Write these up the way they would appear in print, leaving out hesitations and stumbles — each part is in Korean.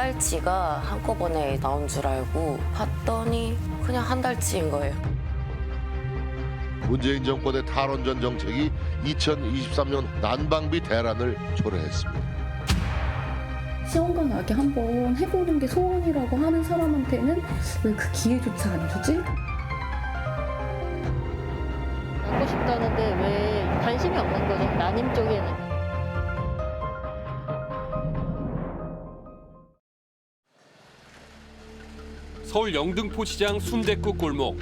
달치가 한꺼번에 나온 줄 알고 봤더니 그냥 한 달치인 거예요. 문재인 정권의 탈원전 정책이 2023년 난방비 대란을 초래했습니다. 시원하게 한번 해보는 게 소원이라고 하는 사람한테는 왜 그 기회조차 안 주지? 갖고 싶다는데 왜 관심이 없는 거죠? 난임 쪽에는. 서울 영등포시장 순댓국 골목.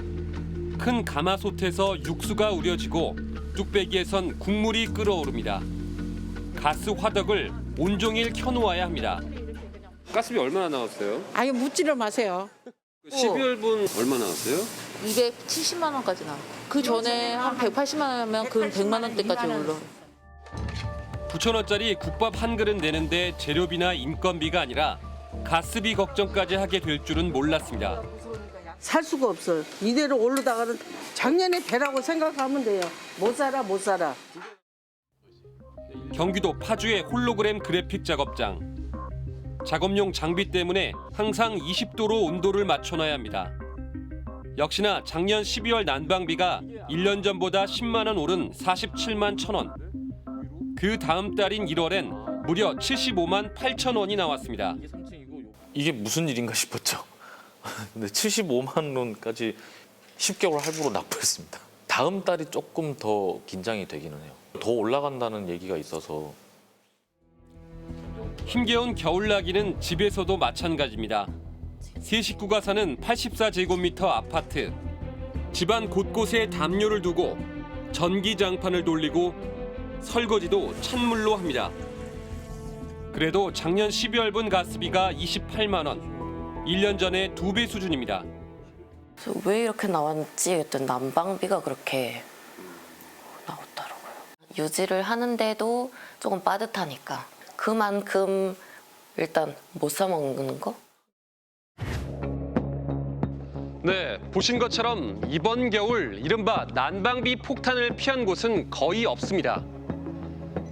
큰 가마솥에서 육수가 우려지고 뚝배기에선 국물이 끓어오릅니다. 가스 화덕을 온종일 켜놓아야 합니다. 가스비 얼마나 나왔어요? 아유 묻지를 마세요. 12월분 얼마 나왔어요? 270만 원까지 나왔고 그 전에 한 180만 원이면 그 100만 원대까지 올라. 9,000원짜리 국밥 한 그릇 내는데 재료비나 인건비가 아니라 가스비 걱정까지 하게 될 줄은 몰랐습니다. 살 수가 없어요. 이대로 오르다가는 작년에 배라고 생각하면 돼요. 못 살아 못 살아. 경기도 파주의 홀로그램 그래픽 작업장. 작업용 장비 때문에 항상 20도로 온도를 맞춰놔야 합니다. 역시나 작년 12월 난방비가 1년 전보다 10만 원 오른 47만 1,000원. 그 다음 달인 1월엔 무려 75만 8천 원이 나왔습니다. 이게 무슨 일인가 싶었죠. 근데 75만 원까지 10개월 할부로 납부했습니다. 다음 달이 조금 더 긴장이 되기는 해요. 더 올라간다는 얘기가 있어서. 힘겨운 겨울나기는 집에서도 마찬가지입니다. 세 식구가 사는 84제곱미터 아파트. 집안 곳곳에 담요를 두고 전기장판을 돌리고 설거지도 찬물로 합니다. 그래도 작년 12월분 가스비가 28만 원. 1년 전에 2배 수준입니다. 왜 이렇게 나왔지 했더니 난방비가 그렇게 나왔더라고요. 유지를 하는데도 조금 빠듯하니까 그만큼 일단 못 사 먹는 거? 네, 보신 것처럼 이번 겨울 이른바 난방비 폭탄을 피한 곳은 거의 없습니다.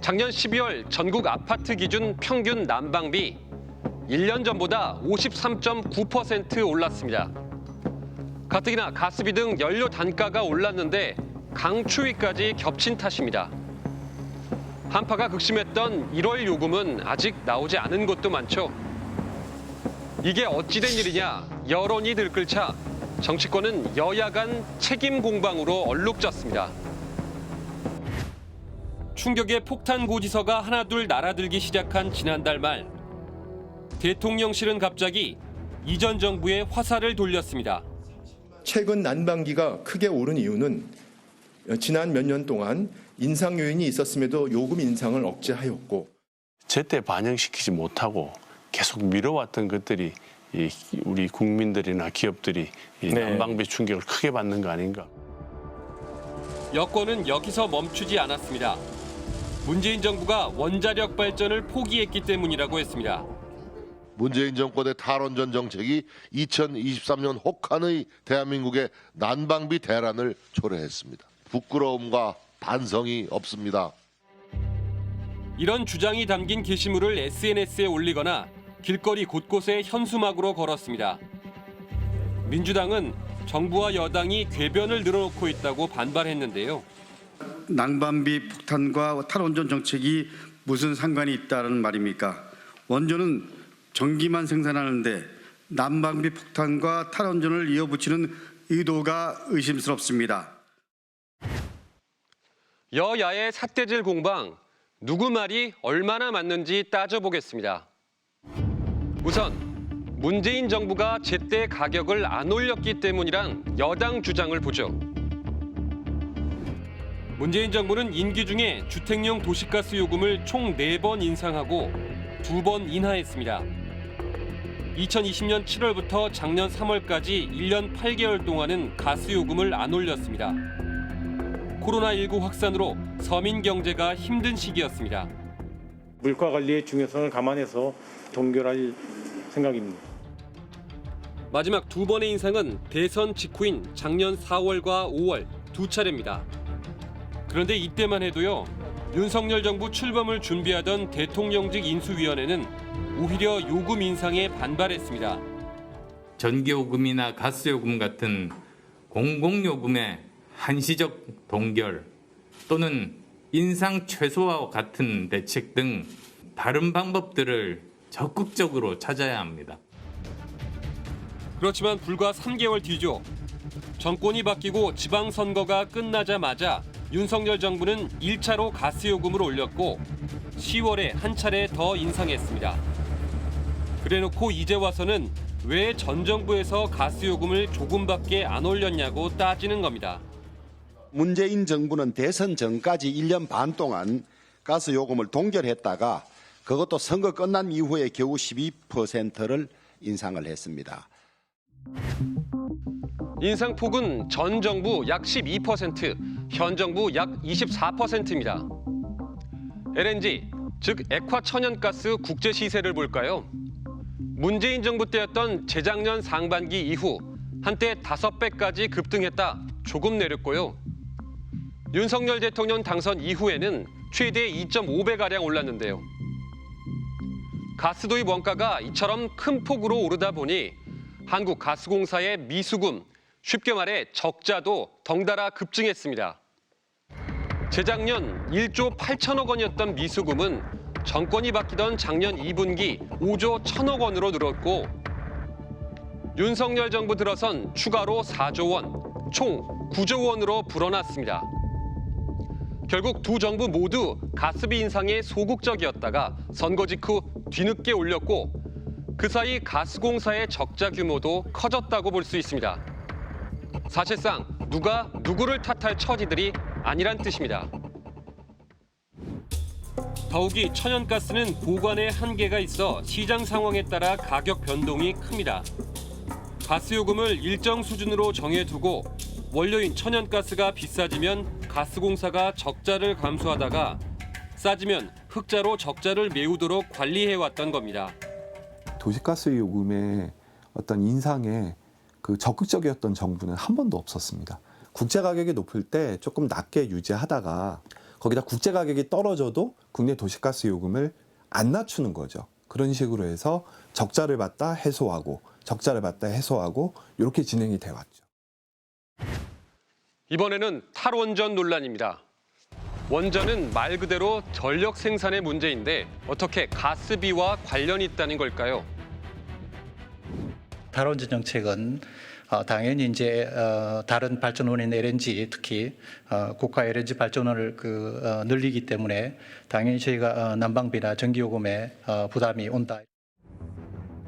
작년 12월 전국 아파트 기준 평균 난방비 1년 전보다 53.9% 올랐습니다. 가뜩이나 가스비 등 연료 단가가 올랐는데 강추위까지 겹친 탓입니다. 한파가 극심했던 1월 요금은 아직 나오지 않은 곳도 많죠. 이게 어찌된 일이냐, 여론이 들끓자 정치권은 여야 간 책임 공방으로 얼룩졌습니다. 충격의 폭탄 고지서가 하나둘 날아들기 시작한 지난달 말, 대통령실은 갑자기 이전 정부의 화살을 돌렸습니다. 최근 난방비가 크게 오른 이유는 지난 몇 년 동안 인상 요인이 있었음에도 요금 인상을 억제하였고 제때 반영시키지 못하고 계속 미뤄왔던 것들이 우리 국민들이나 기업들이 난방비 충격을 크게 받는 거 아닌가. 여권은 여기서 멈추지 않았습니다. 문재인 정부가 원자력 발전을 포기했기 때문이라고 했습니다. 문재인 정권의 탈원전 정책이 2023년 혹한의 대한민국의 난방비 대란을 초래했습니다. 부끄러움과 반성이 없습니다. 이런 주장이 담긴 게시물을 SNS에 올리거나 길거리 곳곳에 현수막으로 걸었습니다. 민주당은 정부와 여당이 궤변을 늘어놓고 있다고 반발했는데요. 난방비 폭탄과 탈원전 정책이 무슨 상관이 있다는 말입니까? 원전은 전기만 생산하는데 난방비 폭탄과 탈원전을 이어붙이는 의도가 의심스럽습니다. 여야의 삿대질 공방, 누구 말이 얼마나 맞는지 따져보겠습니다. 우선 문재인 정부가 제때 가격을 안 올렸기 때문이란 여당 주장을 보죠. 문재인 정부는 임기 중에 주택용 도시가스 요금을 총 4번 인상하고 2번 인하했습니다. 2020년 7월부터 작년 3월까지 1년 8개월 동안은 가스 요금을 안 올렸습니다. 코로나19 확산으로 서민 경제가 힘든 시기였습니다. 물가 관리의 중요성을 감안해서 동결할 생각입니다. 마지막 2번의 인상은 대선 직후인 작년 4월과 5월 2차례입니다. 그런데 이때만 해도요, 윤석열 정부 출범을 준비하던 대통령직 인수위원회는 오히려 요금 인상에 반발했습니다. 전기요금이나 가스요금 같은 공공요금의 한시적 동결 또는 인상 최소화와 같은 대책 등 다른 방법들을 적극적으로 찾아야 합니다. 그렇지만 불과 3개월 뒤죠. 정권이 바뀌고 지방선거가 끝나자마자 윤석열 정부는 1차로 가스요금을 올렸고 10월에 한 차례 더 인상했습니다. 그래놓고 이제 와서는 왜 전 정부에서 가스요금을 조금밖에 안 올렸냐고 따지는 겁니다. 문재인 정부는 대선 전까지 1년 반 동안 가스요금을 동결했다가 그것도 선거 끝난 이후에 겨우 12%를 인상을 했습니다. 인상폭은 전 정부 약 12%, 현 정부 약 24%입니다. LNG, 즉 액화천연가스 국제 시세를 볼까요? 문재인 정부 때였던 재작년 상반기 이후 한때 5배까지 급등했다 조금 내렸고요. 윤석열 대통령 당선 이후에는 최대 2.5배가량 올랐는데요. 가스 도입 원가가 이처럼 큰 폭으로 오르다 보니 한국가스공사의 미수금, 쉽게 말해 적자도 덩달아 급증했습니다. 재작년 1조 8천억 원이었던 미수금은 정권이 바뀌던 작년 2분기 5조 1천억 원으로 늘었고 윤석열 정부 들어선 추가로 4조 원, 총 9조 원으로 불어났습니다. 결국 두 정부 모두 가스비 인상에 소극적이었다가 선거 직후 뒤늦게 올렸고 그 사이 가스공사의 적자 규모도 커졌다고 볼 수 있습니다. 사실상 누가 누구를 탓할 처지들이 아니란 뜻입니다. 더욱이 천연가스는 보관에 한계가 있어 시장 상황에 따라 가격 변동이 큽니다. 가스요금을 일정 수준으로 정해두고 원료인 천연가스가 비싸지면 가스공사가 적자를 감수하다가 싸지면 흑자로 적자를 메우도록 관리해왔던 겁니다. 도시가스 요금의 어떤 인상에 그 적극적이었던 정부는 한 번도 없었습니다. 국제 가격이 높을 때 조금 낮게 유지하다가 거기다 국제 가격이 떨어져도 국내 도시가스 요금을 안 낮추는 거죠. 그런 식으로 해서 적자를 봤다 해소하고 적자를 봤다 해소하고 이렇게 진행이 돼 왔죠. 이번에는 탈원전 논란입니다. 원전은 말 그대로 전력 생산의 문제인데 어떻게 가스비와 관련이 있다는 걸까요? 탈원전 정책은 당연히 이제 다른 발전원인 LNG 특히 국가 LNG 발전원을 늘리기 때문에 당연히 저희가 난방비나 전기요금에 부담이 온다.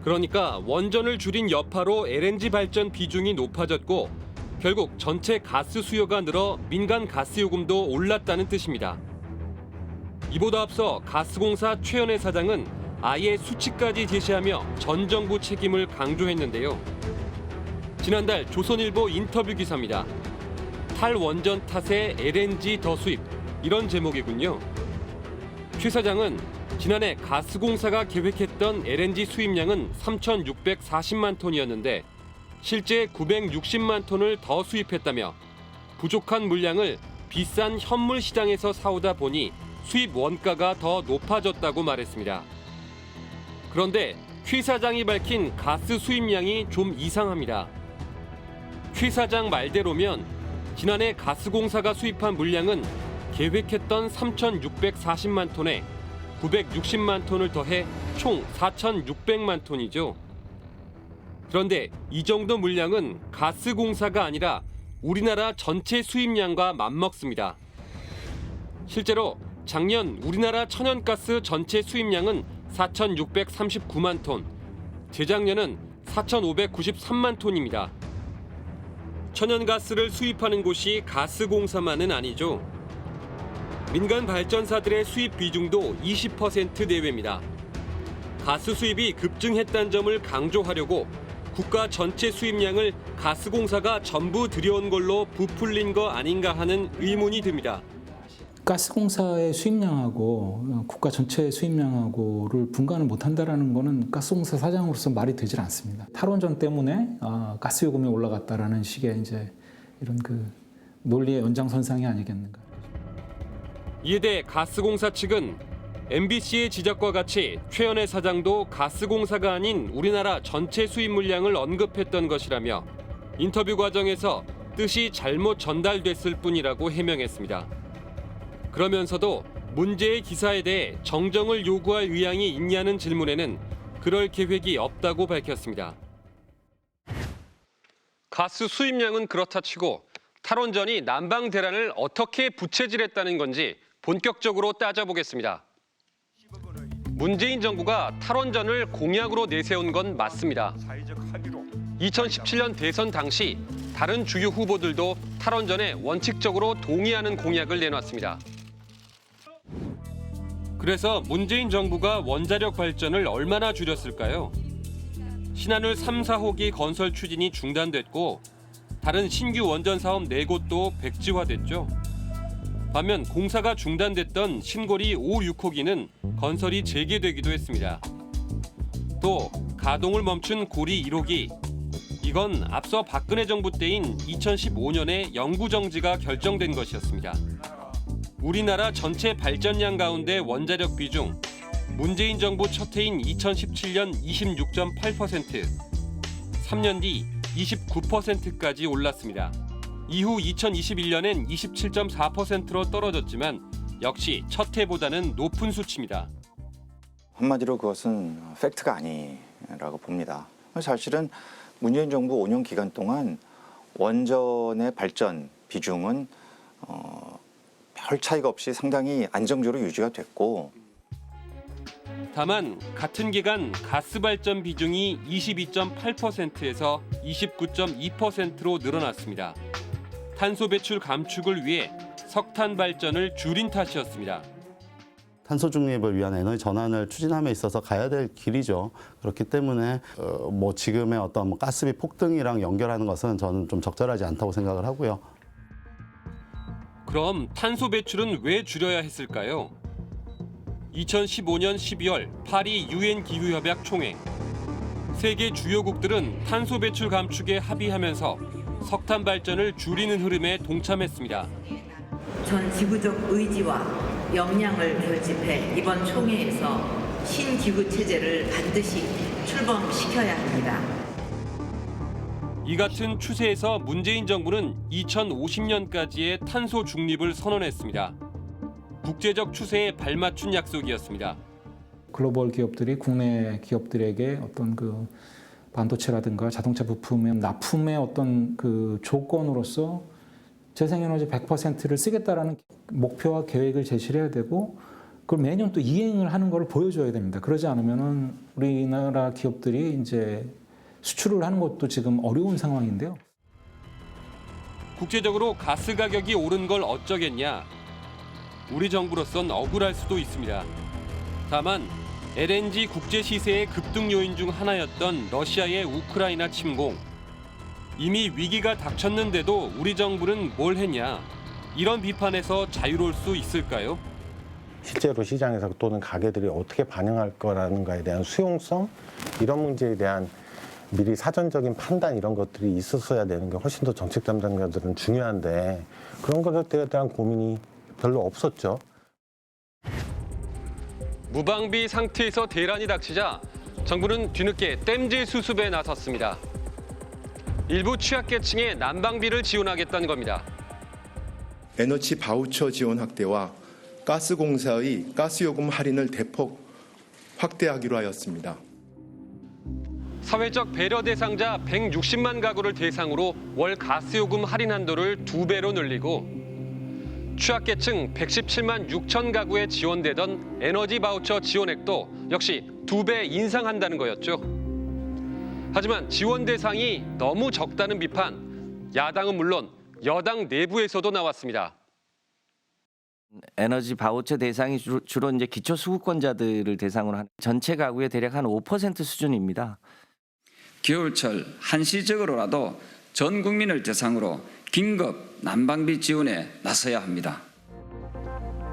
그러니까 원전을 줄인 여파로 LNG 발전 비중이 높아졌고 결국 전체 가스 수요가 늘어 민간 가스 요금도 올랐다는 뜻입니다. 이보다 앞서 가스공사 최연애 사장은 아예 수치까지 제시하며 전 정부 책임을 강조했는데요. 지난달 조선일보 인터뷰 기사입니다. 탈원전 탓에 LNG 더 수입, 이런 제목이군요. 최 사장은 지난해 가스공사가 계획했던 LNG 수입량은 3,640만 톤이었는데 실제 960만 톤을 더 수입했다며 부족한 물량을 비싼 현물 시장에서 사오다 보니 수입 원가가 더 높아졌다고 말했습니다. 그런데 최 사장이 밝힌 가스 수입량이 좀 이상합니다. 최 사장 말대로면 지난해 가스공사가 수입한 물량은 계획했던 3,640만 톤에 960만 톤을 더해 총 4,600만 톤이죠. 그런데 이 정도 물량은 가스공사가 아니라 우리나라 전체 수입량과 맞먹습니다. 실제로 작년 우리나라 천연가스 전체 수입량은 4,639만 톤, 재작년은 4,593만 톤입니다. 천연가스를 수입하는 곳이 가스공사만은 아니죠. 민간 발전사들의 수입 비중도 20% 내외입니다. 가스 수입이 급증했다는 점을 강조하려고 국가 전체 수입량을 가스공사가 전부 들여온 걸로 부풀린 거 아닌가 하는 의문이 듭니다. 가스공사의 수입량하고 국가 전체 수입량하고를 분간을 못한다는 것은 가스공사 사장으로서 말이 되질 않습니다. 탈원전 때문에 가스 요금이 올라갔다라는 식의 이제 이런 그 논리의 연장선상이 아니겠는가. 이에 대해 가스공사 측은 MBC의 지적과 같이 최현혜 사장도 가스공사가 아닌 우리나라 전체 수입 물량을 언급했던 것이라며 인터뷰 과정에서 뜻이 잘못 전달됐을 뿐이라고 해명했습니다. 그러면서도 문제의 기사에 대해 정정을 요구할 의향이 있냐는 질문에는 그럴 계획이 없다고 밝혔습니다. 가스 수입량은 그렇다 치고 탈원전이 난방 대란을 어떻게 부채질했다는 건지 본격적으로 따져보겠습니다. 문재인 정부가 탈원전을 공약으로 내세운 건 맞습니다. 2017년 대선 당시 다른 주요 후보들도 탈원전에 원칙적으로 동의하는 공약을 내놨습니다. 그래서 문재인 정부가 원자력 발전을 얼마나 줄였을까요? 신한울 3, 4호기 건설 추진이 중단됐고 다른 신규 원전 사업 4곳도 백지화됐죠. 반면 공사가 중단됐던 신고리 5, 6호기는 건설이 재개되기도 했습니다. 또 가동을 멈춘 고리 1호기. 이건 앞서 박근혜 정부 때인 2015년에 영구 정지가 결정된 것이었습니다. 우리나라 전체 발전량 가운데 원자력 비중, 문재인 정부 첫 해인 2017년 26.8%, 3년 뒤 29%까지 올랐습니다. 이후 2021년엔 27.4%로 떨어졌지만 역시 첫 해보다는 높은 수치입니다. 한마디로 그것은 팩트가 아니라고 봅니다. 사실은 문재인 정부 5년 기간 동안 원전의 발전 비중은 별 차이가 없이 상당히 안정적으로 유지가 됐고, 다만 같은 기간 가스 발전 비중이 22.8%에서 29.2%로 늘어났습니다. 탄소 배출 감축을 위해 석탄 발전을 줄인 탓이었습니다. 탄소 중립을 위한 에너지 전환을 추진함에 있어서 가야 될 길이죠. 그렇기 때문에 지금의 어떤 가스비 폭등이랑 연결하는 것은 저는 좀 적절하지 않다고 생각을 하고요. 그럼 탄소 배출은 왜 줄여야 했을까요? 2015년 12월 파리 유엔 기후협약 총회. 세계 주요국들은 탄소 배출 감축에 합의하면서 석탄 발전을 줄이는 흐름에 동참했습니다. 전 지구적 의지와 역량을 결집해 이번 총회에서 신기후 체제를 반드시 출범시켜야 합니다. 이 같은 추세에서 문재인 정부는 2050년까지의 탄소 중립을 선언했습니다. 국제적 추세에 발맞춘 약속이었습니다. 글로벌 기업들이 국내 기업들에게 어떤 그 반도체라든가 자동차 부품의 납품의 어떤 그 조건으로서 재생에너지 100%를 쓰겠다라는 목표와 계획을 제시를 해야 되고 그걸 매년 또 이행을 하는 걸 보여줘야 됩니다. 그러지 않으면은 우리나라 기업들이 이제 수출을 하는 것도 지금 어려운 상황인데요. 국제적으로 가스 가격이 오른 걸 어쩌겠냐? 우리 정부로선 억울할 수도 있습니다. 다만 LNG 국제 시세의 급등 요인 중 하나였던 러시아의 우크라이나 침공. 이미 위기가 닥쳤는데도 우리 정부는 뭘 했냐? 이런 비판에서 자유로울 수 있을까요? 실제로 시장에서 또는 가게들이 어떻게 반응할 거라는가에 대한 수용성, 이런 문제에 대한 미리 사전적인 판단 이런 것들이 있었어야 되는 게 훨씬 더 정책 담당자들은 중요한데 그런 것들에 대한 고민이 별로 없었죠. 무방비 상태에서 대란이 닥치자 정부는 뒤늦게 댐제 수습에 나섰습니다. 일부 취약계층에 난방비를 지원하겠다는 겁니다. 에너지 바우처 지원 확대와 가스공사의 가스요금 할인을 대폭 확대하기로 하였습니다. 사회적 배려 대상자 160만 가구를 대상으로 월 가스요금 할인 한도를 2배로 늘리고 취약계층 117만 6천 가구에 지원되던 에너지 바우처 지원액도 역시 2배 인상한다는 거였죠. 하지만 지원 대상이 너무 적다는 비판, 야당은 물론 여당 내부에서도 나왔습니다. 에너지 바우처 대상이 주로 이제 기초 수급권자들을 대상으로 한 전체 가구의 대략 한 5% 수준입니다. 겨울철 한시적으로라도 전 국민을 대상으로 긴급 난방비 지원에 나서야 합니다.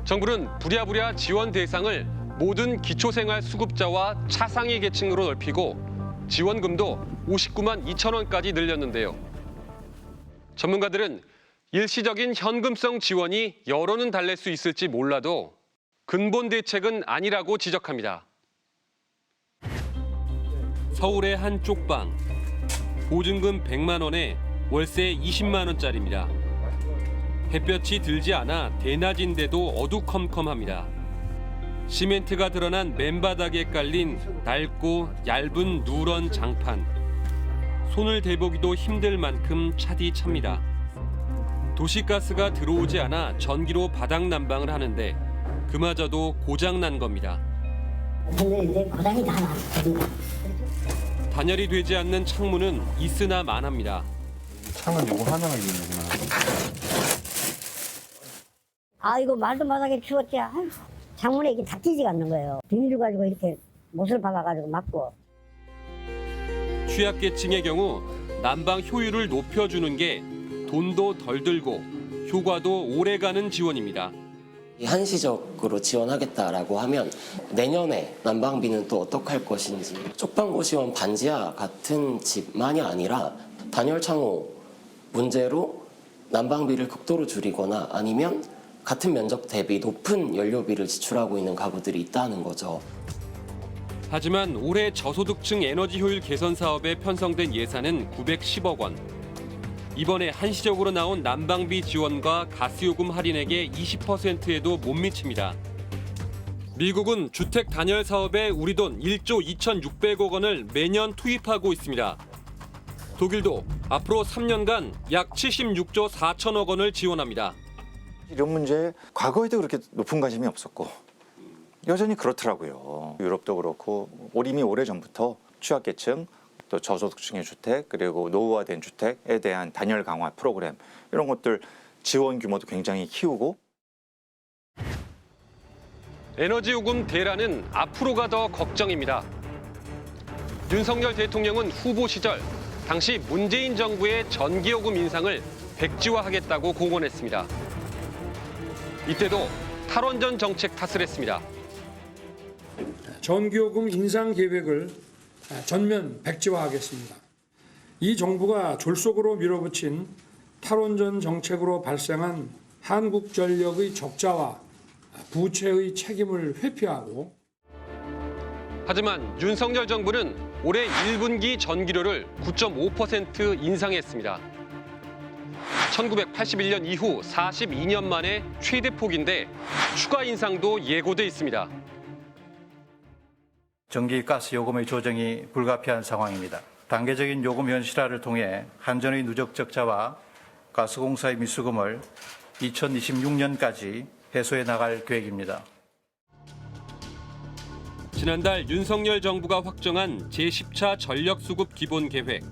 정부는 부랴부랴 지원 대상을 모든 기초생활수급자와 차상위 계층으로 넓히고 지원금도 59만 2천 원까지 늘렸는데요. 전문가들은 일시적인 현금성 지원이 여론은 달랠 수 있을지 몰라도 근본 대책은 아니라고 지적합니다. 서울의 한 쪽방. 보증금 100만 원에 월세 20만 원짜리입니다. 햇볕이 들지 않아 대낮인데도 어두컴컴합니다. 시멘트가 드러난 맨바닥에 깔린 낡고 얇은 누런 장판. 손을 대보기도 힘들 만큼 차디찹니다. 도시가스가 들어오지 않아 전기로 바닥 난방을 하는데 그마저도 고장난 겁니다. 근데 이제 고장이 다 났습니다. 단열이 되지 않는 창문은 있으나 마나입니다. 창은 요거 하나가 있는 거구나. 아 이거 말도 못하게 추웠지. 아유, 창문에 이게 닫히지가 않는 거예요. 비닐 가지고 이렇게 못을 박아가지고 막고. 취약계층의 경우 난방 효율을 높여주는 게 돈도 덜 들고 효과도 오래가는 지원입니다. 한시적으로 지원하겠다라고 하면 내년에 난방비는 또 어떡할 것인지 쪽방고시원 반지하 같은 집만이 아니라 단열창호 문제로 난방비를 극도로 줄이거나 아니면 같은 면적 대비 높은 연료비를 지출하고 있는 가구들이 있다는 거죠. 하지만 올해 저소득층 에너지 효율 개선 사업에 편성된 예산은 910억 원. 이번에 한시적으로 나온 난방비 지원과 가스요금 할인액의 20%에도 못 미칩니다. 미국은 주택 단열 사업에 우리 돈 1조 2,600억 원을 매년 투입하고 있습니다. 독일도 앞으로 3년간 약 76조 4천억 원을 지원합니다. 이런 문제에 과거에도 그렇게 높은 관심이 없었고 여전히 그렇더라고요. 유럽도 그렇고 이미 오래전부터 취약계층 또 저소득층의 주택 그리고 노후화된 주택에 대한 단열 강화 프로그램 이런 것들 지원 규모도 굉장히 키우고 에너지 요금 대란은 앞으로가 더 걱정입니다. 윤석열 대통령은 후보 시절 당시 문재인 정부의 전기요금 인상을 백지화하겠다고 공언했습니다. 이때도 탈원전 정책 탓을 했습니다. 전기요금 인상 계획을 전면 백지화하겠습니다. 이 정부가 졸속으로 밀어붙인 탈원전 정책으로 발생한 한국전력의 적자와 부채의 책임을 회피하고 하지만 윤석열 정부는 올해 1분기 전기료를 9.5% 인상했습니다. 1981년 이후 42년 만에 최대 폭인데 추가 인상도 예고돼 있습니다. 전기 가스 요금의 조정이 불가피한 상황입니다. 단계적인 요금 현실화를 통해 한전의 누적 적자와 가스공사의 미수금을 2026년까지 해소해 나갈 계획입니다. 지난달 윤석열 정부가 확정한 제10차 전력수급 기본계획.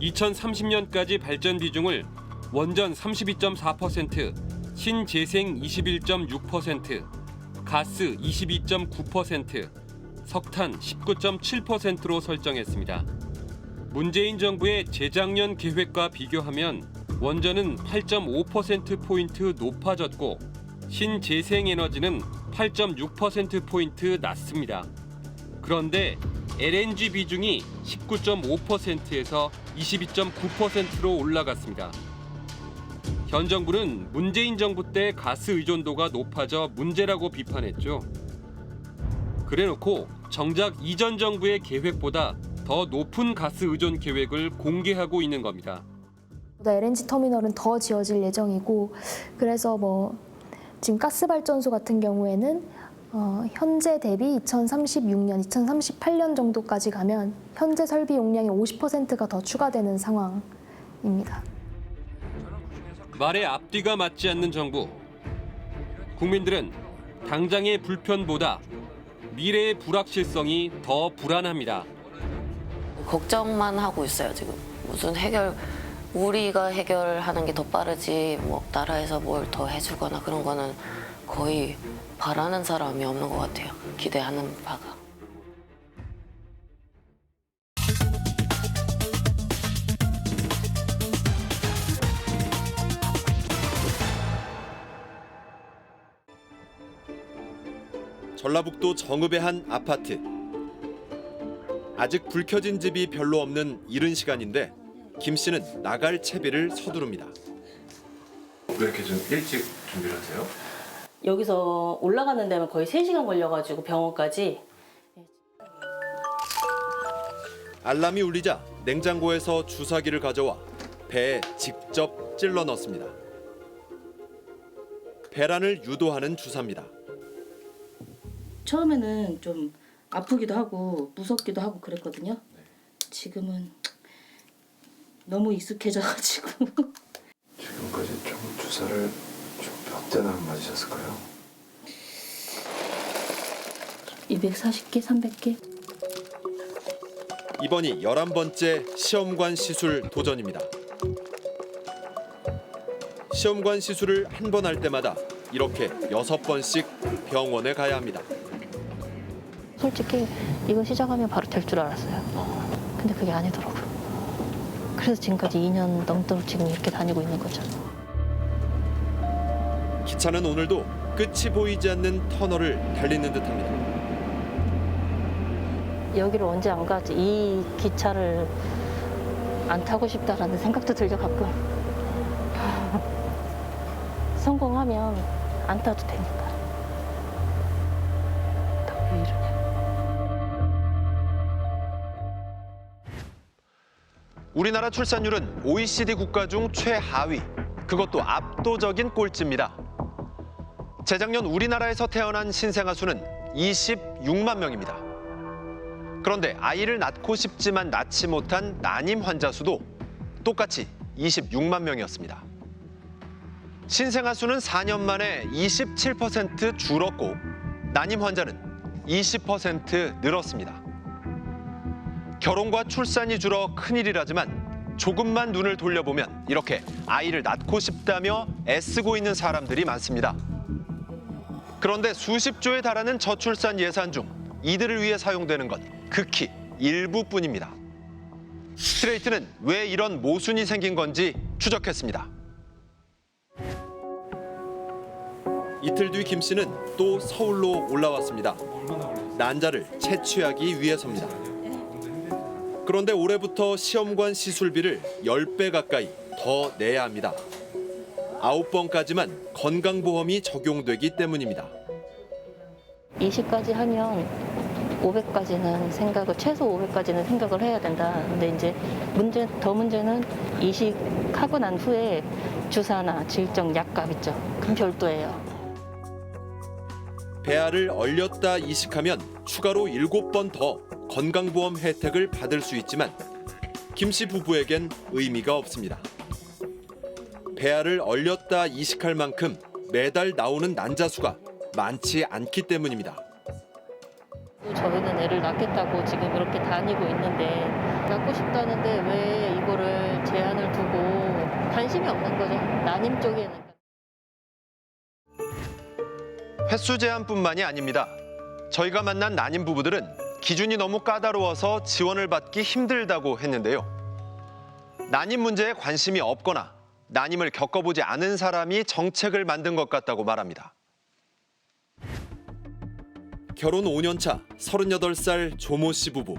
2030년까지 발전 비중을 원전 32.4%, 신재생 21.6%, 가스 22.9%, 석탄 19.7%로 설정했습니다. 문재인 정부의 재작년 계획과 비교하면 원전은 8.5%포인트 높아졌고 신재생에너지는 8.6%포인트 낮습니다. 그런데 LNG 비중이 19.5%에서 22.9%로 올라갔습니다. 현 정부는 문재인 정부 때 가스 의존도가 높아져 문제라고 비판했죠. 그래놓고 정작 이전 정부의 계획보다 더 높은 가스 의존 계획을 공개하고 있는 겁니다. LNG 터미널은 더 지어질 예정이고 그래서 지금 가스발전소 같은 경우에는 현재 대비 2036년, 2038년 정도까지 가면 현재 설비 용량의 50%가 더 추가되는 상황입니다. 말의 앞뒤가 맞지 않는 정부. 국민들은 당장의 불편보다 미래의 불확실성이 더 불안합니다. 걱정만 하고 있어요, 지금. 무슨 우리가 해결하는 게 더 빠르지 나라에서 뭘 더 해주거나 그런 거는 거의 바라는 사람이 없는 것 같아요. 기대하는 바가. 전라북도 정읍의 한 아파트. 아직 불 켜진 집이 별로 없는 이른 시간인데 김 씨는 나갈 채비를 서두릅니다. 왜 이렇게 좀 일찍 준비를 하세요? 여기서 올라가는 데만 거의 3시간 걸려가지고 병원까지. 알람이 울리자 냉장고에서 주사기를 가져와 배에 직접 찔러 넣습니다. 배란을 유도하는 주사입니다. 처음에는 좀 아프기도 하고 무섭기도 하고 그랬거든요. 지금은 너무 익숙해져가지고. 지금까지 좀 주사를 몇 대나 맞으셨을까요? 240개, 300개. 이번이 11번째 시험관 시술 도전입니다. 시험관 시술을 한 번 할 때마다 이렇게 6번씩 병원에 가야 합니다. 솔직히 이거 시작하면 바로 될 줄 알았어요. 근데 그게 아니더라고요. 그래서 지금까지 2년 넘도록 지금 이렇게 다니고 있는 거죠. 기차는 오늘도 끝이 보이지 않는 터널을 달리는 듯합니다. 여기를 언제 안 가지? 이 기차를 안 타고 싶다라는 생각도 들죠, 가끔. 성공하면 안 타도 되니까. 왜 이러냐. 우리나라 출산율은 OECD 국가 중 최하위, 그것도 압도적인 꼴찌입니다. 재작년 우리나라에서 태어난 신생아 수는 26만 명입니다. 그런데 아이를 낳고 싶지만 낳지 못한 난임 환자 수도 똑같이 26만 명이었습니다. 신생아 수는 4년 만에 27% 줄었고 난임 환자는 20% 늘었습니다. 결혼과 출산이 줄어 큰일이라지만 조금만 눈을 돌려보면 이렇게 아이를 낳고 싶다며 애쓰고 있는 사람들이 많습니다. 그런데 수십 조에 달하는 저출산 예산 중 이들을 위해 사용되는 건 극히 일부뿐입니다. 스트레이트는 왜 이런 모순이 생긴 건지 추적했습니다. 이틀 뒤 김 씨는 또 서울로 올라왔습니다. 난자를 채취하기 위해서입니다. 그런데 올해부터 시험관 시술비를 10배 가까이 더 내야 합니다. 9번까지만 건강보험이 적용되기 때문입니다. 20까지 하면 500까지는 최소 500까지는 생각을 해야 된다. 근데 이제 문제는 이식하고 난 후에 주사나 질적 약값 있죠. 그럼 별도예요. 배아를 얼렸다 이식하면 추가로 7번 더 건강보험 혜택을 받을 수 있지만 김 씨 부부에겐 의미가 없습니다. 배아를 얼렸다 이식할 만큼 매달 나오는 난자 수가 많지 않기 때문입니다. 저희는 애를 낳겠다고 지금 이렇게 다니고 있는데 낳고 싶다는데 왜 이거를 제한을 두고 관심이 없는 거죠. 난임 쪽에는. 횟수 제한뿐만이 아닙니다. 저희가 만난 난임 부부들은 기준이 너무 까다로워서 지원을 받기 힘들다고 했는데요. 난임 문제에 관심이 없거나 난임을 겪어보지 않은 사람이 정책을 만든 것 같다고 말합니다. 결혼 5년 차 38살 조모 씨 부부.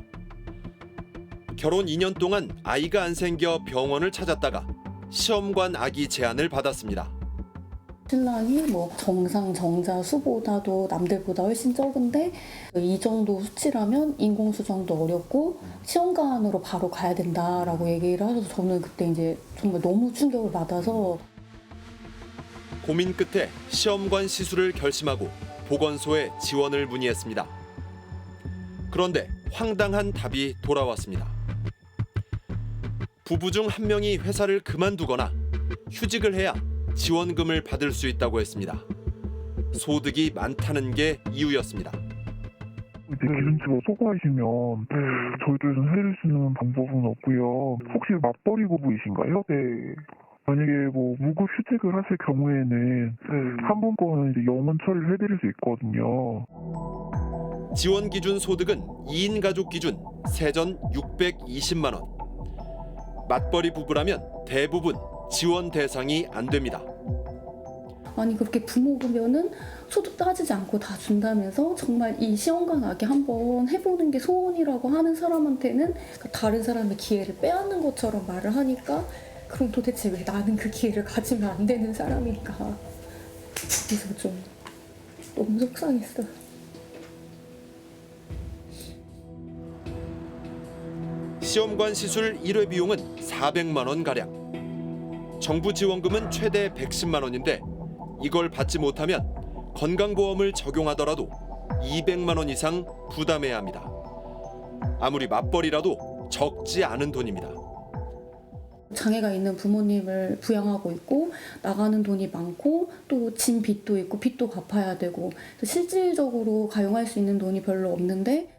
결혼 2년 동안 아이가 안 생겨 병원을 찾았다가 시험관 아기 제안을 받았습니다. 신랑이 정상 정자 수보다도 남들보다 훨씬 적은데 이 정도 수치라면 인공수정도 어렵고 시험관으로 바로 가야 된다라고 얘기를 하셔서 저는 그때 이제 정말 너무 충격을 받아서 고민 끝에 시험관 시술을 결심하고 보건소에 지원을 문의했습니다. 그런데 황당한 답이 돌아왔습니다. 부부 중 한 명이 회사를 그만두거나 휴직을 해야 지원금을 받을 수 있다고 했습니다. 소득이 많다는 게 이유였습니다. 기준치가 초과하시면 저희들에서는 해줄 수 있는 방법은 없고요. 혹시 맞벌이 부부이신가요? 네. 만약에 무급 휴직을 하실 경우에는 한 번 거는 이제 영원 처리를 해드릴 수 있거든요. 지원 기준 소득은 2인 가족 기준 세전 620만 원. 맞벌이 부부라면 대부분 지원 대상이 안 됩니다. 아니 그렇게 부모면은 소득 따지지 않고 다 준다면서 정말 이 시험관 아기 한번 해보는 게 소원이라고 하는 사람한테는 다른 사람의 기회를 빼앗는 것처럼 말을 하니까 그럼 도대체 왜 나는 그 기회를 가지면 안 되는 사람인가. 그래서 좀 너무 속상했어요. 시험관 시술 1회 비용은 400만 원 가량. 정부 지원금은 최대 110만 원인데 이걸 받지 못하면 건강보험을 적용하더라도 200만 원 이상 부담해야 합니다. 아무리 맞벌이라도 적지 않은 돈입니다. 장애가 있는 부모님을 부양하고 있고 나가는 돈이 많고 또 진 빚도 있고 빚도 갚아야 되고 실질적으로 가용할 수 있는 돈이 별로 없는데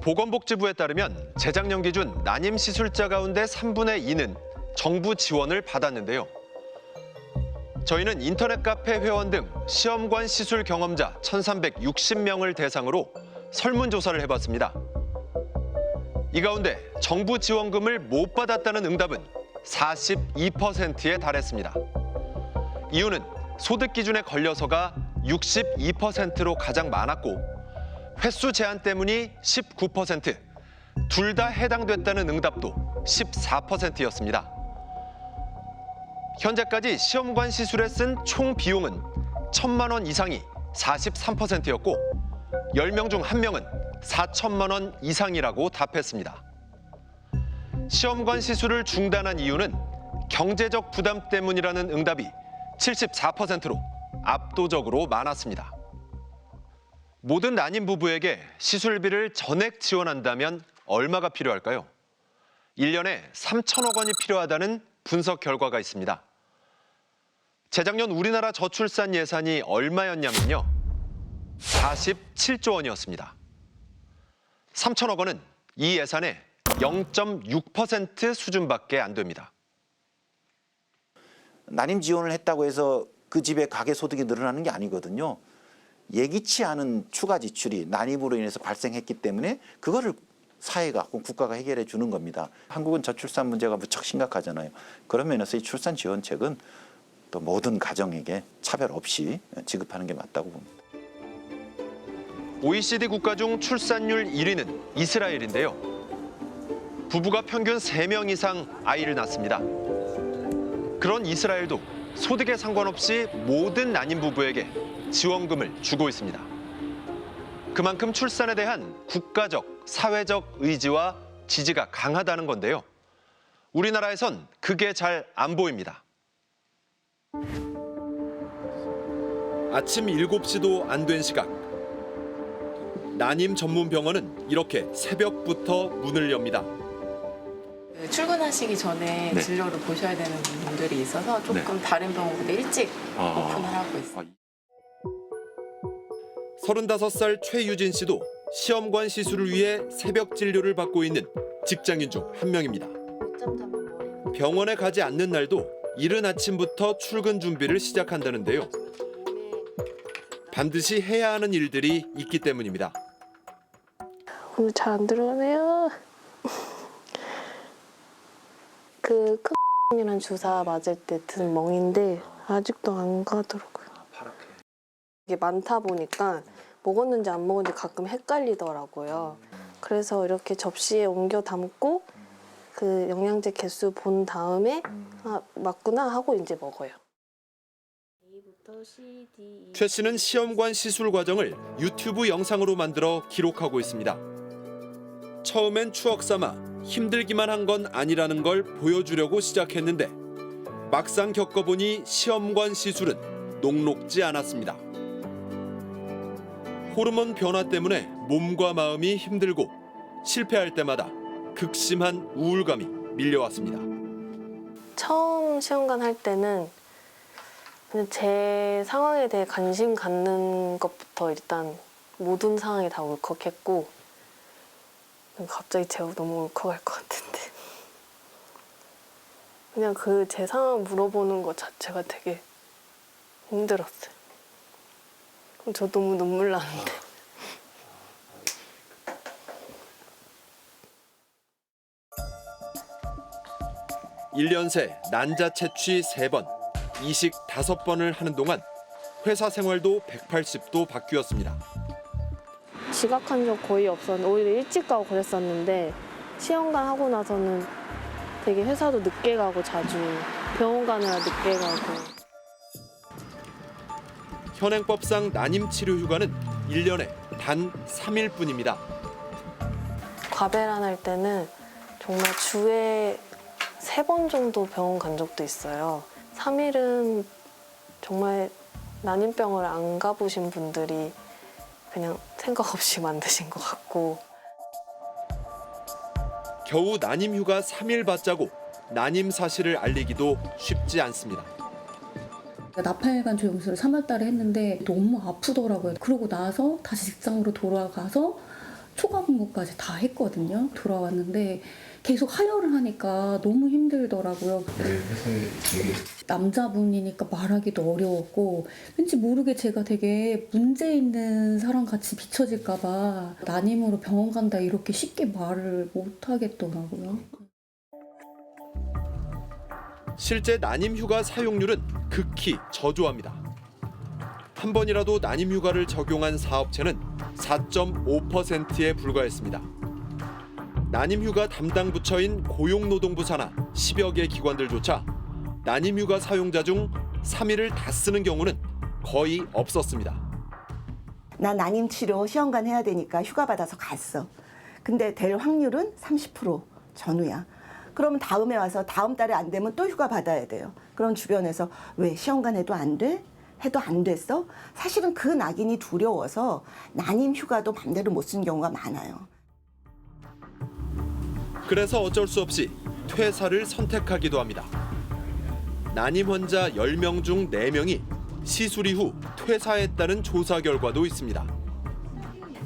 보건복지부에 따르면 재작년 기준 난임 시술자 가운데 3분의 2는 정부 지원을 받았는데요. 저희는 인터넷 카페 회원 등 시험관 시술 경험자 1,360명을 대상으로 설문조사를 해봤습니다. 이 가운데 정부 지원금을 못 받았다는 응답은 42%에 달했습니다. 이유는 소득 기준에 걸려서가 62%로 가장 많았고 횟수 제한 때문이 19%, 둘 다 해당됐다는 응답도 14%였습니다. 현재까지 시험관 시술에 쓴 총 비용은 1,000만 원 이상이 43%였고 10명 중 1명은 4천만 원 이상이라고 답했습니다. 시험관 시술을 중단한 이유는 경제적 부담 때문이라는 응답이 74%로 압도적으로 많았습니다. 모든 난임 부부에게 시술비를 전액 지원한다면 얼마가 필요할까요? 1년에 3천억 원이 필요하다는 분석 결과가 있습니다. 재작년 우리나라 저출산 예산이 얼마였냐면요. 47조 원이었습니다. 3천억 원은 이 예산의 0.6% 수준밖에 안 됩니다. 난임 지원을 했다고 해서 그 집의 가계 소득이 늘어나는 게 아니거든요. 예기치 않은 추가 지출이 난임으로 인해서 발생했기 때문에 그거를 사회가, 국가가 해결해 주는 겁니다. 한국은 저출산 문제가 무척 심각하잖아요. 그런 면에서 이 출산 지원책은 또 모든 가정에게 차별 없이 지급하는 게 맞다고 봅니다. OECD 국가 중 출산율 1위는 이스라엘인데요. 부부가 평균 3명 이상 아이를 낳습니다. 그런 이스라엘도 소득에 상관없이 모든 난임 부부에게 지원금을 주고 있습니다. 그만큼 출산에 대한 국가적, 사회적 의지와 지지가 강하다는 건데요. 우리나라에선 그게 잘 안 보입니다. 아침 7시도 안 된 시각. 난임 전문 병원은 이렇게 새벽부터 문을 엽니다. 출근하시기 전에 네. 진료를 보셔야 되는 분들이 있어서 조금 다른 병원보다 일찍 오픈을 하고 있어요. 35살 최유진 씨도 시험관 시술을 위해 새벽 진료를 받고 있는 직장인 중 한 명입니다. 병원에 가지 않는 날도 이른 아침부터 출근 준비를 시작한다는데요. 반드시 해야 하는 일들이 있기 때문입니다. 오늘 잘 안 들어가네요. 그 큰이란 주사 맞을 때 든 멍인데 아직도 안 가더라고요. 이게 많다 보니까 먹었는지 안 먹었는지 가끔 헷갈리더라고요. 그래서 이렇게 접시에 옮겨 담고 그 영양제 개수 본 다음에 아, 맞구나 하고 이제 먹어요. 최 씨는 시험관 시술 과정을 유튜브 영상으로 만들어 기록하고 있습니다. 처음엔 추억 삼아 힘들기만 한 건 아니라는 걸 보여주려고 시작했는데 막상 겪어보니 시험관 시술은 녹록지 않았습니다. 호르몬 변화 때문에 몸과 마음이 힘들고 실패할 때마다 극심한 우울감이 밀려왔습니다. 처음 시험관 할 때는 그냥 제 상황에 대해 관심 갖는 것부터 일단 모든 상황이 다 울컥했고 갑자기 제가 너무 울컥할 것 같은데 그냥 그 제 상황 물어보는 것 자체가 되게 힘들었어요. 저 너무 눈물 나는데. 일 년 새 난자 채취 3번, 이식 5번을 하는 동안 회사 생활도 180도 바뀌었습니다. 지각한 적 거의 없었는데 오히려 일찍 가고 그랬었는데 시험관 하고 나서는 되게 회사도 늦게 가고 자주 병원 가느라 늦게 가고. 현행법상 난임 치료 휴가는 1년에 단 3일뿐입니다. 과배란 할 때는 정말 주에 3번 정도 병원 간 적도 있어요. 3일은 정말 난임병을 안 가보신 분들이 그냥 생각 없이 만드신 것 같고. 겨우 난임 휴가 3일 받자고 난임 사실을 알리기도 쉽지 않습니다. 나팔관 조영수를 3월 달에 했는데 너무 아프더라고요. 그러고 나서 다시 직장으로 돌아가서 초과근무까지 다 했거든요. 돌아왔는데 계속 하혈을 하니까 너무 힘들더라고요. 남자분이니까 말하기도 어려웠고 왠지 모르게 제가 되게 문제 있는 사람 같이 비춰질까 봐 난임으로 병원 간다 이렇게 쉽게 말을 못 하겠더라고요. 실제 난임 휴가 사용률은 극히 저조합니다. 한 번이라도 난임 휴가를 적용한 사업체는 4.5%에 불과했습니다. 난임 휴가 담당 부처인 고용노동부 산하 10여 개 기관들조차 난임 휴가 사용자 중 3일을 다 쓰는 경우는 거의 없었습니다. 나 난임 치료 시험관 해야 되니까 휴가 받아서 갔어. 근데 될 확률은 30% 전후야. 그러면 다음에 와서 다음 달에 안 되면 또 휴가 받아야 돼요. 그럼 주변에서 왜 시험관 해도 안 돼? 해도 안 됐어? 사실은 그 낙인이 두려워서 난임 휴가도 맘대로 못 쓰는 경우가 많아요. 그래서 어쩔 수 없이 퇴사를 선택하기도 합니다. 난임 환자 10명 중 4명이 시술 이후 퇴사했다는 조사 결과도 있습니다.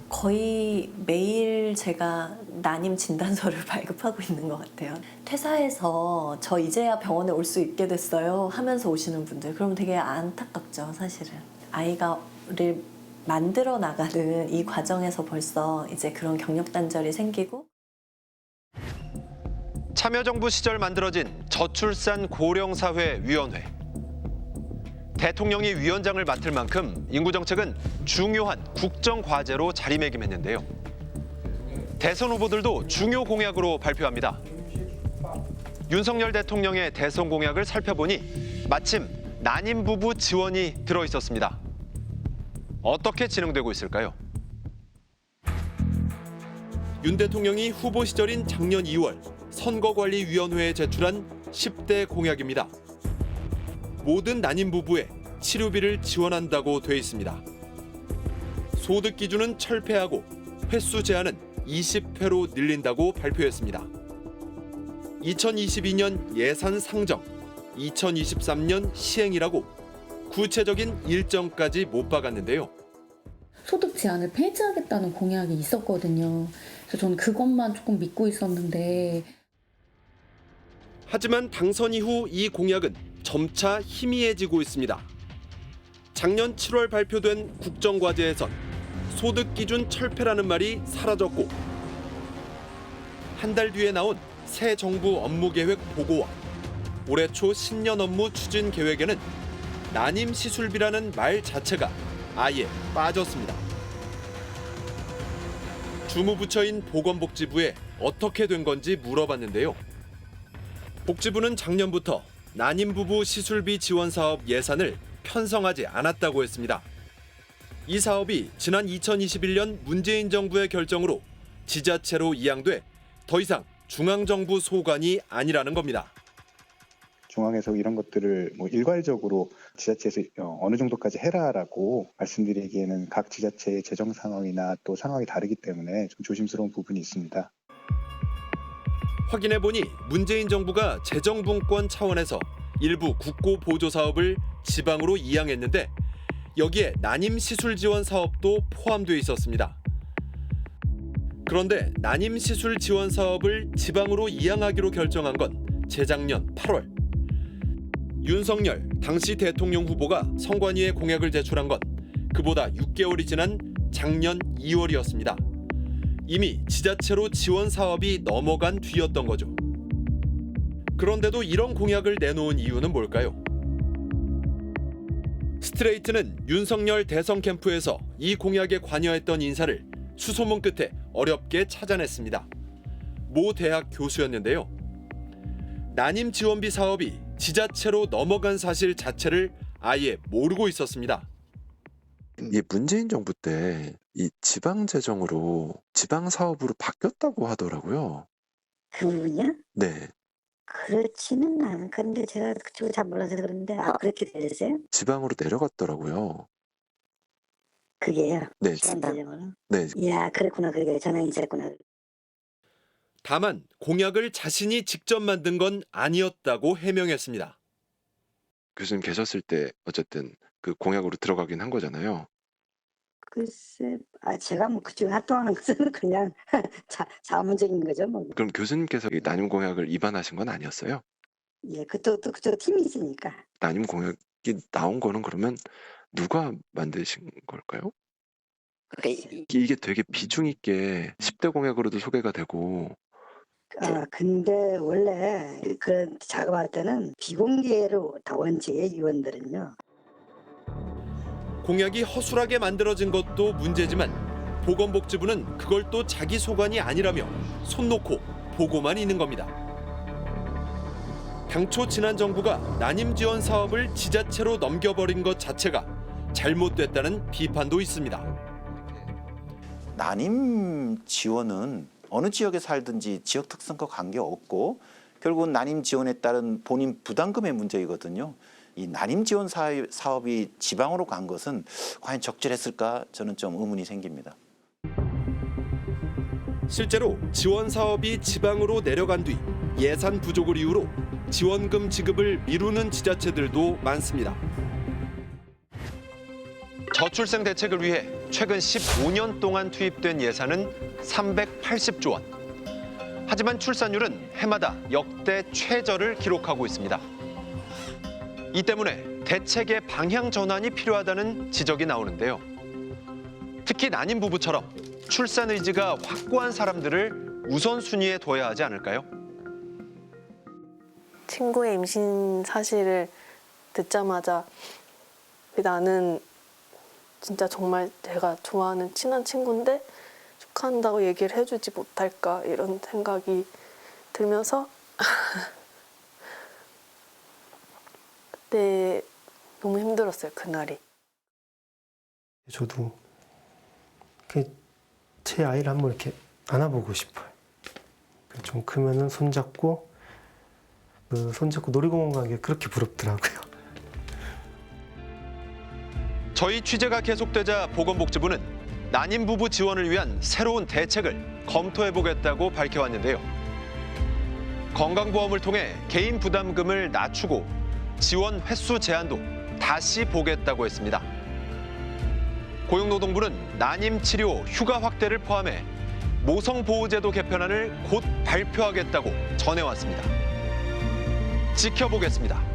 거의 매일 제가 난임 진단서를 발급하고 있는 것 같아요. 퇴사해서 저 이제야 병원에 올 수 있게 됐어요 하면서 오시는 분들, 그럼 되게 안타깝죠, 사실은. 아이가를 만들어 나가는 이 과정에서 벌써 이제 그런 경력 단절이 생기고. 참여정부 시절 만들어진 저출산 고령사회위원회. 대통령이 위원장을 맡을 만큼 인구정책은 중요한 국정과제로 자리매김했는데요. 대선 후보들도 중요 공약으로 발표합니다. 윤석열 대통령의 대선 공약을 살펴보니 마침 난임 부부 지원이 들어있었습니다. 어떻게 진행되고 있을까요? 윤 대통령이 후보 시절인 작년 2월 선거관리위원회에 제출한 10대 공약입니다. 모든 난임 부부에 치료비를 지원한다고 돼 있습니다. 소득 기준은 철폐하고 횟수 제한은 20회로 늘린다고 발표했습니다. 2022년 예산 상정, 2023년 시행이라고 구체적인 일정까지 못 박았는데요. 소득 제한을 폐지하겠다는 공약이 있었거든요. 그래서 저는 그것만 조금 믿고 있었는데. 하지만 당선 이후 이 공약은 점차 희미해지고 있습니다. 작년 7월 발표된 국정과제에선 소득 기준 철폐라는 말이 사라졌고, 한 달 뒤에 나온 새 정부 업무계획 보고와 올해 초 신년 업무 추진 계획에는 난임 시술비라는 말 자체가 아예 빠졌습니다. 주무부처인 보건복지부에 어떻게 된 건지 물어봤는데요. 복지부는 작년부터 난임 부부 시술비 지원 사업 예산을 편성하지 않았다고 했습니다. 이 사업이 지난 2021년 문재인 정부의 결정으로 지자체로 이양돼 더 이상 중앙정부 소관이 아니라는 겁니다. 중앙에서 이런 것들을 일괄적으로 지자체에서 어느 정도까지 해라라고 말씀드리기에는 각 지자체의 재정 상황이나 또 상황이 다르기 때문에 좀 조심스러운 부분이 있습니다. 확인해보니 문재인 정부가 재정분권 차원에서 일부 국고 보조 사업을 지방으로 이양했는데 여기에 난임 시술 지원 사업도 포함되어 있었습니다. 그런데 난임 시술 지원 사업을 지방으로 이양하기로 결정한 건 재작년 8월. 윤석열 당시 대통령 후보가 선관위에 공약을 제출한 건 그보다 6개월이 지난 작년 2월이었습니다. 이미 지자체로 지원 사업이 넘어간 뒤였던 거죠. 그런데도 이런 공약을 내놓은 이유는 뭘까요? 스트레이트는 윤석열 대선 캠프에서 이 공약에 관여했던 인사를 수소문 끝에 어렵게 찾아냈습니다. 모 대학 교수였는데요. 난임 지원비 사업이 지자체로 넘어간 사실 자체를 아예 모르고 있었습니다. 이 문재인 정부 때 이 지방 재정으로 지방 사업으로 바뀌었다고 하더라고요. 그 부분이요? 네. 그렇지는 않은데 제가 그쪽을 잘 몰라서 그런데 그렇게 됐어요? 지방으로 내려갔더라고요. 그게요? 네. 지방 재정으로? 네. 이야 그렇구나. 그게 전화인지 했구나. 다만 공약을 자신이 직접 만든 건 아니었다고 해명했습니다. 교수님 계셨을 때 어쨌든 그 공약으로 들어가긴 한 거잖아요. 글쎄, 제가 뭐 그쪽에 활동하는 것은 그냥 자문적인 거죠. 뭐. 그럼 교수님께서 이 난임 공약을 입안하신 건 아니었어요? 예, 그쪽 팀이 있으니까. 난임 공약이 나온 거는 그러면 누가 만드신 걸까요? 이게 되게 비중 있게 10대 공약으로도 소개가 되고. 근데 원래 그런 작업할 때는 비공개로 다 원칙의 위원들은요. 공약이 허술하게 만들어진 것도 문제지만 보건복지부는 그걸 또 자기 소관이 아니라며 손 놓고 보고만 있는 겁니다. 당초 지난 정부가 난임 지원 사업을 지자체로 넘겨버린 것 자체가 잘못됐다는 비판도 있습니다. 난임 지원은 어느 지역에 살든지 지역 특성과 관계없고 결국은 난임 지원에 따른 본인 부담금의 문제이거든요. 이 난임 지원 사업이 지방으로 간 것은 과연 적절했을까 저는 좀 의문이 생깁니다. 실제로 지원 사업이 지방으로 내려간 뒤 예산 부족을 이유로 지원금 지급을 미루는 지자체들도 많습니다. 저출생 대책을 위해 최근 15년 동안 투입된 예산은 380조 원. 하지만 출산율은 해마다 역대 최저를 기록하고 있습니다. 이 때문에 대책의 방향 전환이 필요하다는 지적이 나오는데요. 특히 난임 부부처럼 출산 의지가 확고한 사람들을 우선순위에 둬야 하지 않을까요? 친구의 임신 사실을 듣자마자 나는 진짜 정말 제가 좋아하는 친한 친구인데 축하한다고 얘기를 해주지 못할까 이런 생각이 들면서 그때 너무 힘들었어요, 그날이. 저도 제 아이를 한번 이렇게 안아보고 싶어요. 좀 크면은 손잡고 놀이공원 가는 게 그렇게 부럽더라고요. 저희 취재가 계속되자 보건복지부는 난임 부부 지원을 위한 새로운 대책을 검토해보겠다고 밝혀왔는데요. 건강보험을 통해 개인 부담금을 낮추고 지원 횟수 제한도 다시 보겠다고 했습니다. 고용노동부는 난임 치료 휴가 확대를 포함해 모성보호제도 개편안을 곧 발표하겠다고 전해왔습니다. 지켜보겠습니다.